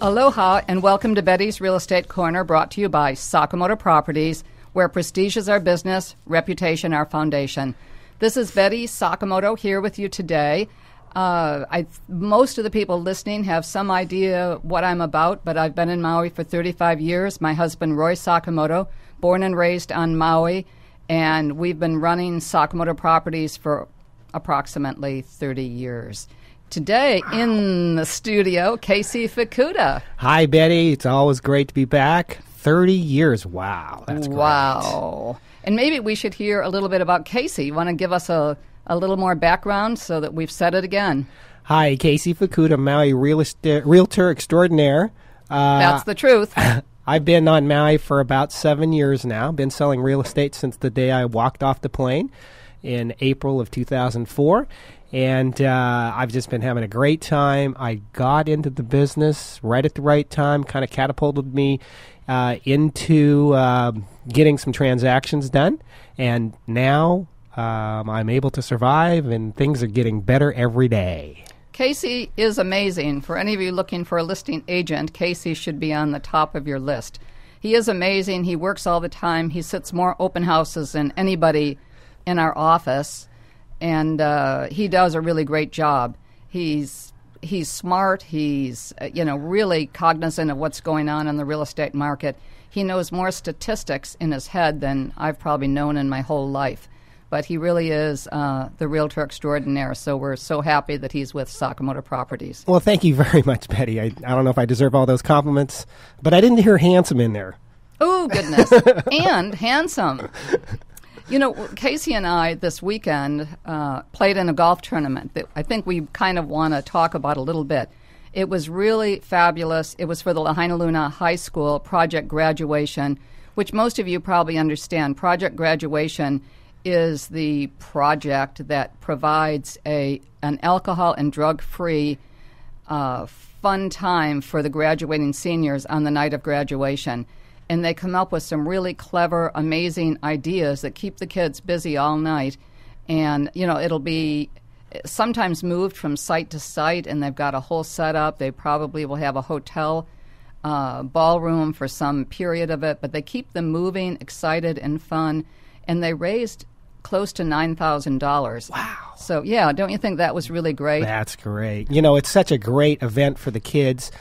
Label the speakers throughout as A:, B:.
A: Aloha and welcome to Betty's Real Estate Corner, brought to you by Sakamoto Properties, where prestige is our business, reputation our foundation. This is Betty Sakamoto here with you today. Most of the people listening have some idea what I'm about, but I've been in Maui for 35 years. My husband, Roy Sakamoto, born and raised on Maui, and we've been running Sakamoto Properties for approximately 30 years. Today in the studio, Casey Fukuda.
B: Hi, Betty. It's always great to be back. 30 years. Wow. That's great.
A: Wow. And maybe we should hear a little bit about Casey. You want to give us a little more background so that we've said it again?
B: Hi, Casey Fukuda, Maui Realtor extraordinaire.
A: That's the truth.
B: I've been on Maui for about 7 years now. Been selling real estate since the day I walked off the plane in April of 2004. And I've just been having a great time. I got into the business right at the right time, kind of catapulted me into getting some transactions done. And now I'm able to survive, and things are getting better every day.
A: Casey is amazing. For any of you looking for a listing agent, Casey should be on the top of your list. He is amazing. He works all the time. He sits more open houses than anybody in our office. And he does a really great job. He's smart. He's really cognizant of what's going on in the real estate market. He knows more statistics in his head than I've probably known in my whole life. But he really is the realtor extraordinaire. So we're so happy that he's with Sakamoto Properties.
B: Well, thank you very much, Betty. I don't know if I deserve all those compliments, but I didn't hear handsome in there.
A: Oh, goodness. And handsome. You know, Casey and I this weekend played in a golf tournament that I think we kind of want to talk about a little bit. It was really fabulous. It was for the Lahainaluna High School project graduation, which most of you probably understand. Project graduation is the project that provides an alcohol and drug-free fun time for the graduating seniors on the night of graduation. And they come up with some really clever, amazing ideas that keep the kids busy all night. And, it'll be sometimes moved from site to site, and they've got a whole setup. They probably will have a hotel ballroom for some period of it, but they keep them moving, excited, and fun. And they raised close to $9,000.
B: Wow.
A: So, yeah, don't you think that was really great?
B: That's great. It's such a great event for the kids.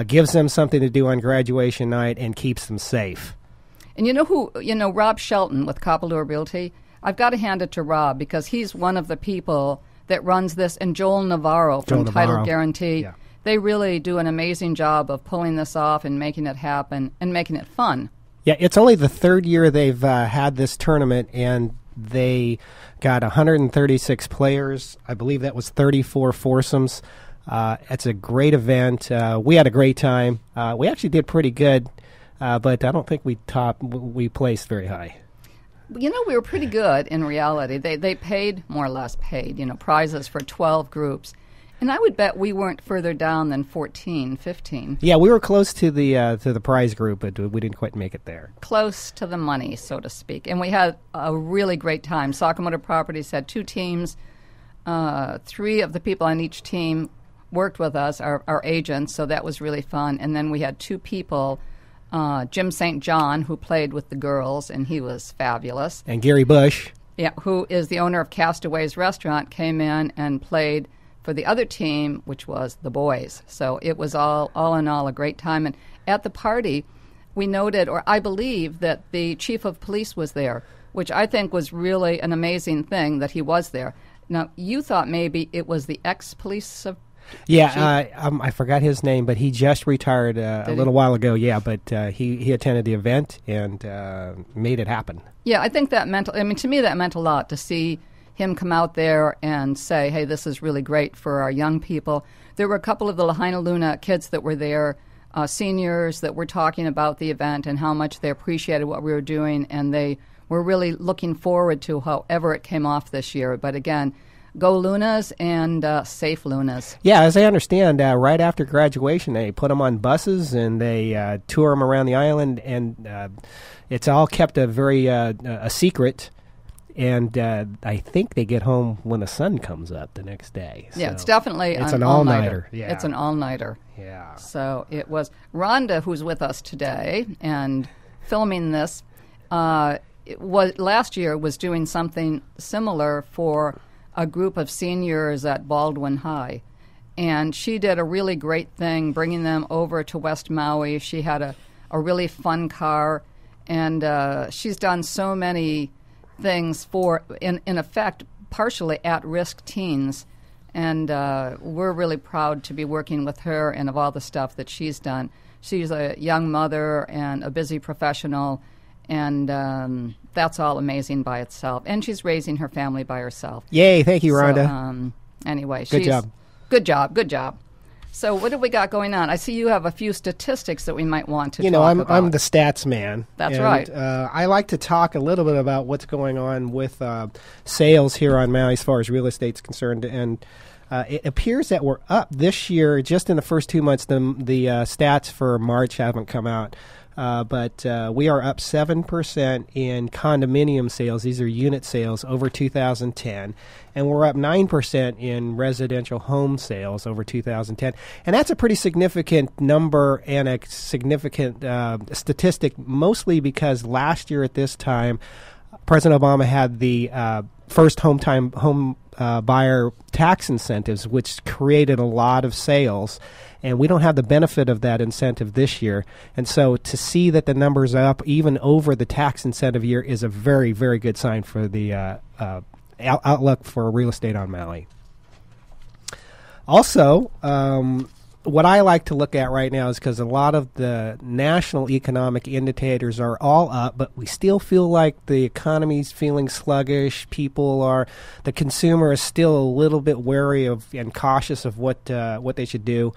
B: Gives them something to do on graduation night and keeps them safe.
A: And Rob Shelton with Kapalua Realty, I've got to hand it to Rob because he's one of the people that runs this, and Joel Navarro from Title Guarantee. Yeah. They really do an amazing job of pulling this off and making it happen and making it fun. Yeah,
B: it's only the third year they've had this tournament, and they got 136 players. I believe that was 34 foursomes. It's a great event. We had a great time. We actually did pretty good, but I don't think we placed very high.
A: We were pretty good in reality. They paid, more or less paid, prizes for 12 groups. And I would bet we weren't further down than 14, 15.
B: Yeah, we were close to the prize group, but we didn't quite make it there.
A: Close to the money, so to speak. And we had a really great time. Sakamoto Properties had 2 teams. 3 of the people on each team worked with us, our agents, so that was really fun. And then we had 2 people, Jim St. John, who played with the girls, and he was fabulous.
B: And Gary Bush.
A: Yeah, who is the owner of Castaways Restaurant, came in and played for the other team, which was the boys. So it was all in all a great time. And at the party, we noted, or I believe, that the chief of police was there, which I think was really an amazing thing that he was there. Now, you thought maybe it was the ex-police
B: Yeah, I forgot his name, but he just retired a little while ago. Yeah, but he attended the event and made it happen.
A: Yeah, I think that meant, to me that meant a lot to see him come out there and say, hey, this is really great for our young people. There were a couple of the Lahainaluna kids that were there, seniors, that were talking about the event and how much they appreciated what we were doing, and they were really looking forward to however it came off this year. But again, go Lunas and safe Lunas.
B: Yeah, as I understand, right after graduation, they put them on buses and they tour them around the island, and it's all kept a very a secret. and I think they get home when the sun comes up the next day.
A: Yeah,
B: So
A: it's definitely
B: it's
A: an
B: all-nighter. Yeah.
A: It's an all-nighter.
B: Yeah.
A: So it was Rhonda, who's with us today and filming this, last year was doing something similar for a group of seniors at Baldwin High. And she did a really great thing, bringing them over to West Maui. She had a really fun car, and she's done so many things for, in effect, partially at-risk teens. And we're really proud to be working with her and of all the stuff that she's done. She's a young mother and a busy professional, and that's all amazing by itself. And she's raising her family by herself.
B: Yay, thank you, Rhonda.
A: So, anyway,
B: Good job.
A: Good job. So what do we got going on? I see you have a few statistics that we might want to talk about.
B: I'm the stats man.
A: That's right.
B: I like to talk a little bit about what's going on with sales here on Maui as far as real estate's concerned. And it appears that we're up this year. Just in the first 2 months, the stats for March haven't come out. But we are up 7% in condominium sales. These are unit sales over 2010. And we're up 9% in residential home sales over 2010. And that's a pretty significant number and a significant statistic, mostly because last year at this time, President Obama had the first home buyer tax incentives, which created a lot of sales. And we don't have the benefit of that incentive this year. And so to see that the numbers are up even over the tax incentive year is a very, very good sign for the outlook for real estate on Maui. Also, what I like to look at right now is because a lot of the national economic indicators are all up, but we still feel like the economy's feeling sluggish. The consumer is still a little bit wary of and cautious of what they should do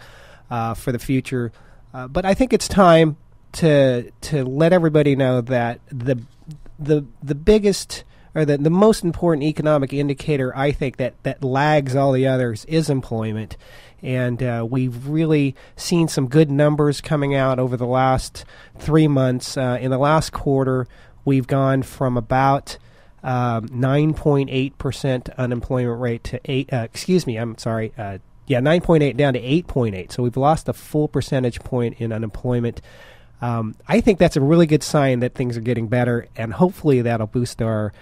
B: for the future. But I think it's time to let everybody know that the biggest or the most important economic indicator, I think, that lags all the others is employment. And we've really seen some good numbers coming out over the last 3 months. In the last quarter, we've gone from about 9.8% unemployment rate to 9.8 down to 8.8. So we've lost a full percentage point in unemployment. I think that's a really good sign that things are getting better, and hopefully that'll boost our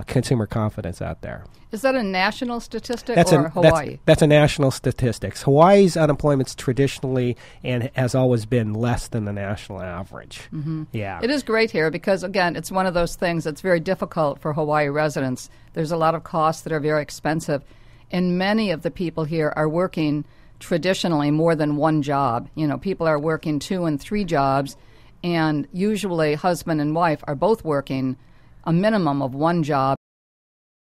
B: consumer confidence out there.
A: Is that a national statistic or Hawaii?
B: That's a national statistics. Hawaii's unemployment's traditionally and has always been less than the national average.
A: Mm-hmm.
B: Yeah.
A: It is great here because, again, it's one of those things that's very difficult for Hawaii residents. There's a lot of costs that are very expensive, and many of the people here are working traditionally more than one job. You know, people are working 2 and 3 jobs, and usually husband and wife are both working a minimum of one job